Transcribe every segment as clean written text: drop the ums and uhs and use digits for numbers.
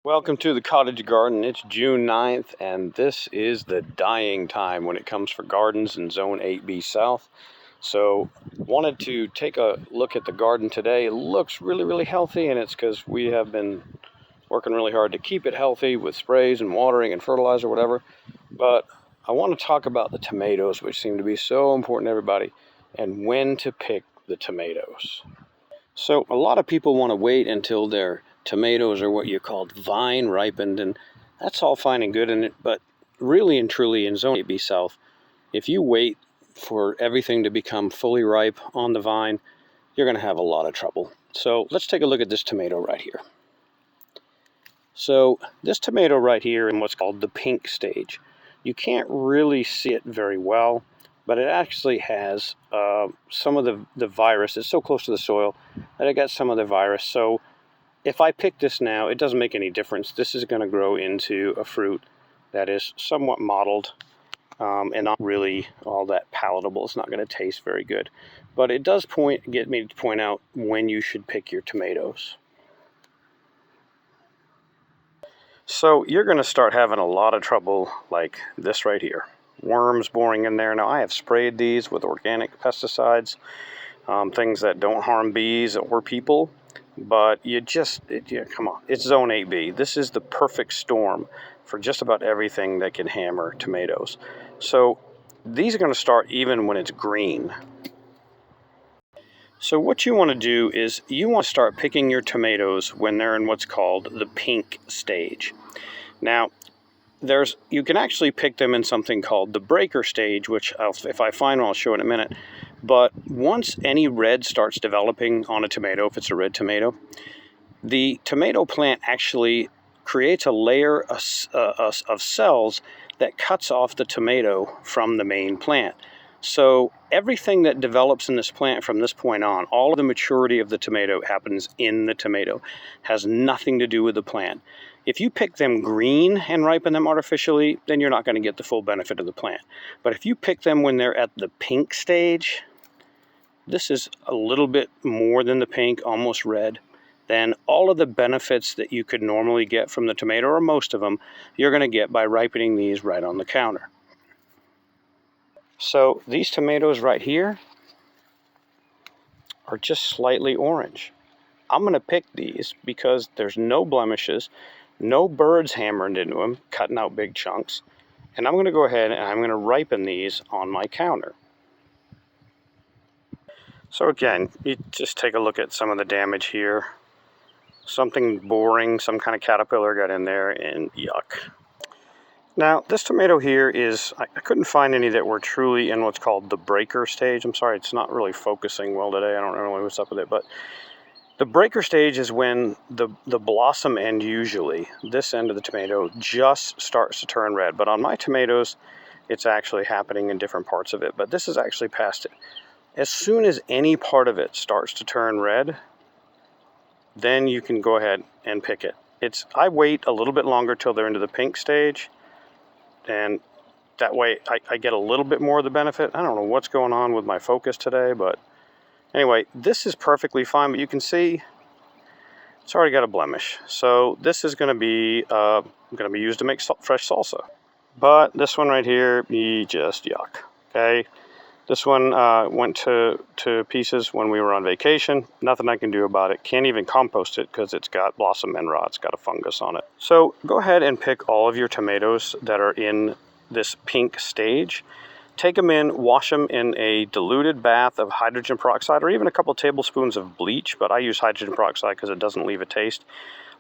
Welcome to the cottage garden. It's June 9th, and this is the dying time when it comes for gardens in Zone 8B South. So wanted to take a look at the garden today. It looks really healthy, and it's because we have been working really hard to keep it healthy with sprays and watering and fertilizer, whatever. But I want to talk about the tomatoes, which seem to be so important to everybody, and when to pick the tomatoes. So a lot of people want to wait until their tomatoes are what you call vine ripened, and that's all fine and good, but really and truly in Zone 8B South, if you wait for everything to become fully ripe on the vine, you're going to have a lot of trouble. So let's take a look at this tomato right here. So this tomato right here in what's called the pink stage. You can't really see it very well, but it actually has some of the virus. It's so close to the soil that it got some of the virus. So if I pick this now, it doesn't make any difference. This is going to grow into a fruit that is somewhat mottled and not really all that palatable. It's not going to taste very good. But it does get me to point out when you should pick your tomatoes. So you're going to start having a lot of trouble like this right here. Worms boring in there. Now I have sprayed these with organic pesticides, things that don't harm bees or people, but come on, it's Zone 8B. This is the perfect storm for just about everything that can hammer tomatoes. So these are going to start even when it's green. So what you want to do is you want to start picking your tomatoes when they're in what's called the pink stage. Now, you can actually pick them in something called the breaker stage, which if I find one, I'll show in a minute. But once any red starts developing on a tomato, if it's a red tomato, the tomato plant actually creates a layer of cells that cuts off the tomato from the main plant. So everything that develops in this plant from this point on, all of the maturity of the tomato happens in the tomato, has nothing to do with the plant. If you pick them green and ripen them artificially, then you're not going to get the full benefit of the plant. But if you pick them when they're at the pink stage, this is a little bit more than the pink, almost red, then all of the benefits that you could normally get from the tomato, or most of them, you're going to get by ripening these right on the counter. So these tomatoes right here are just slightly orange. I'm going to pick these because there's no blemishes, no birds hammering into them, cutting out big chunks, and I'm going to go ahead and I'm going to ripen these on my counter. So again, you just take a look at some of the damage here. Something boring, some kind of caterpillar got in there, and yuck. Now, this tomato here I couldn't find any that were truly in what's called the breaker stage. I'm sorry, it's not really focusing well today. I don't know what's up with it, but the breaker stage is when the blossom end, usually, this end of the tomato, just starts to turn red. But on my tomatoes, it's actually happening in different parts of it. But this is actually past it. As soon as any part of it starts to turn red, then you can go ahead and pick it. I wait a little bit longer till they're into the pink stage, and that way I get a little bit more of the benefit. I don't know what's going on with my focus today, but anyway, this is perfectly fine, but you can see it's already got a blemish. So this is going to be used to make fresh salsa. But this one right here, just yuck. Okay. This one went to pieces when we were on vacation. Nothing I can do about it. Can't even compost it because it's got blossom end rot. It's got a fungus on it. So go ahead and pick all of your tomatoes that are in this pink stage. Take them in, wash them in a diluted bath of hydrogen peroxide or even a couple tablespoons of bleach, but I use hydrogen peroxide because it doesn't leave a taste.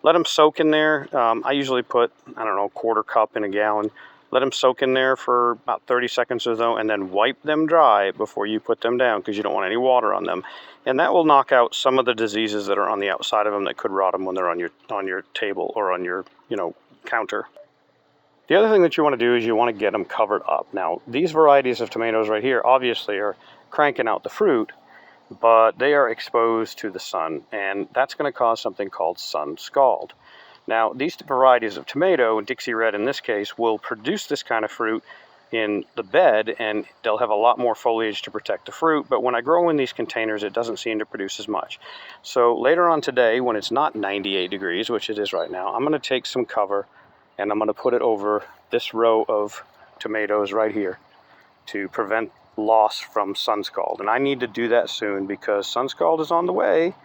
Let them soak in there. I usually put, I don't know, a quarter cup in a gallon. Let them soak in there for about 30 seconds or so, and then wipe them dry before you put them down because you don't want any water on them. And that will knock out some of the diseases that are on the outside of them that could rot them when they're on your table or on your counter. The other thing that you want to do is you want to get them covered up. Now, these varieties of tomatoes right here obviously are cranking out the fruit, but they are exposed to the sun, and that's going to cause something called sun scald. Now, these varieties of tomato, Dixie Red in this case, will produce this kind of fruit in the bed, and they'll have a lot more foliage to protect the fruit. But when I grow in these containers, it doesn't seem to produce as much. So later on today, when it's not 98 degrees, which it is right now, I'm going to take some cover and I'm going to put it over this row of tomatoes right here to prevent loss from sun scald. And I need to do that soon because sun scald is on the way.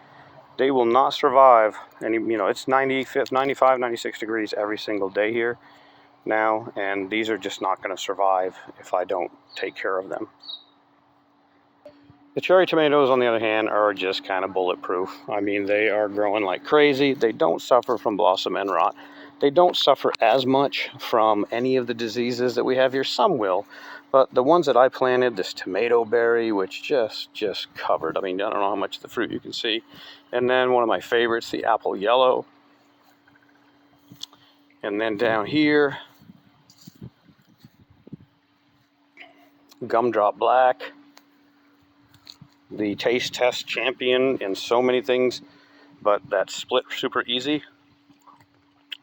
They will not survive any, it's 95, 96 degrees every single day here now, and these are just not going to survive if I don't take care of them. The cherry tomatoes, on the other hand, are just kind of bulletproof. I mean, they are growing like crazy. They don't suffer from blossom end rot. They don't suffer as much from any of the diseases that we have here. Some will, but the ones that I planted, this tomato berry, which just covered. I mean, I don't know how much of the fruit you can see. And then one of my favorites, the apple yellow. And then down here, gumdrop black, the taste test champion in so many things, but that split super easy,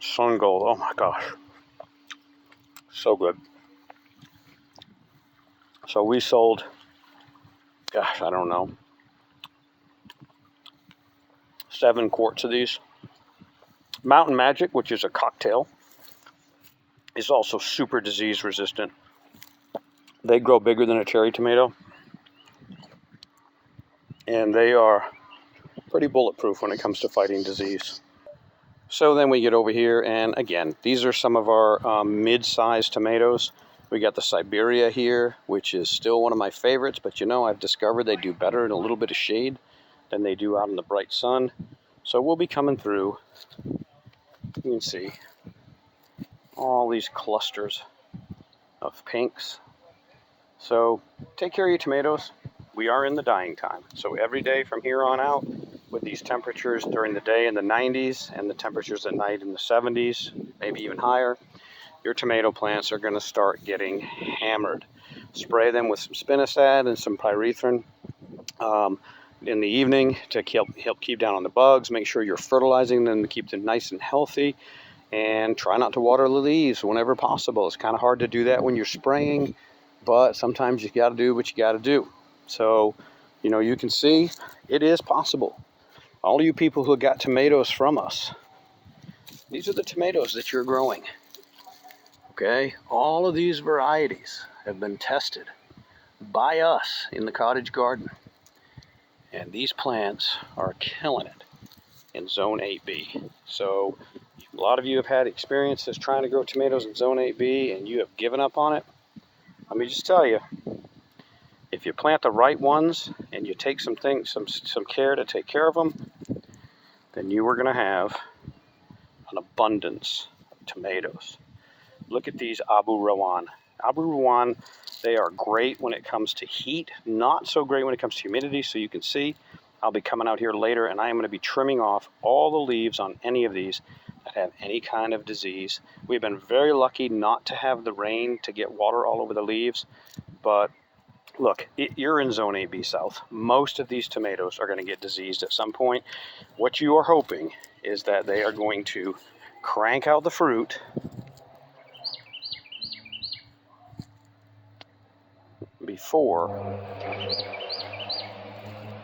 sun gold. Oh my gosh, so good. So we sold, gosh, I don't know, 7 quarts of these. Mountain Magic, which is a cocktail, is also super disease resistant. They grow bigger than a cherry tomato, and they are pretty bulletproof when it comes to fighting disease. So then we get over here, and again, these are some of our mid-sized tomatoes. We got the Siberia here, which is still one of my favorites, but I've discovered they do better in a little bit of shade than they do out in the bright sun. So we'll be coming through. You can see all these clusters of pinks. So take care of your tomatoes. We are in the dying time. So every day from here on out, with these temperatures during the day in the 90s and the temperatures at night in the 70s, maybe even higher, your tomato plants are going to start getting hammered. Spray them with some spinosad and some pyrethrin in the evening to help keep down on the bugs. Make sure you're fertilizing them to keep them nice and healthy. And try not to water the leaves whenever possible. It's kind of hard to do that when you're spraying, but sometimes you got to do what you got to do. So, you can see it is possible. All you people who got tomatoes from us, these are the tomatoes that you're growing. Okay, all of these varieties have been tested by us in the cottage garden. And these plants are killing it in Zone 8B. So a lot of you have had experiences trying to grow tomatoes in Zone 8B and you have given up on it. Let me just tell you, if you plant the right ones and you take some care to take care of them, then you are going to have an abundance of tomatoes. Look at these Abu Rawan. Abu Rawan, they are great when it comes to heat, not so great when it comes to humidity. So you can see, I'll be coming out here later and I am going to be trimming off all the leaves on any of these that have any kind of disease. We've been very lucky not to have the rain to get water all over the leaves, but look, you're in Zone 8B South. Most of these tomatoes are going to get diseased at some point. What you are hoping is that they are going to crank out the fruit before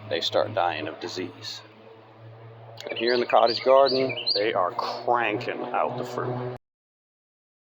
they start dying of disease. And here in the cottage garden, they are cranking out the fruit.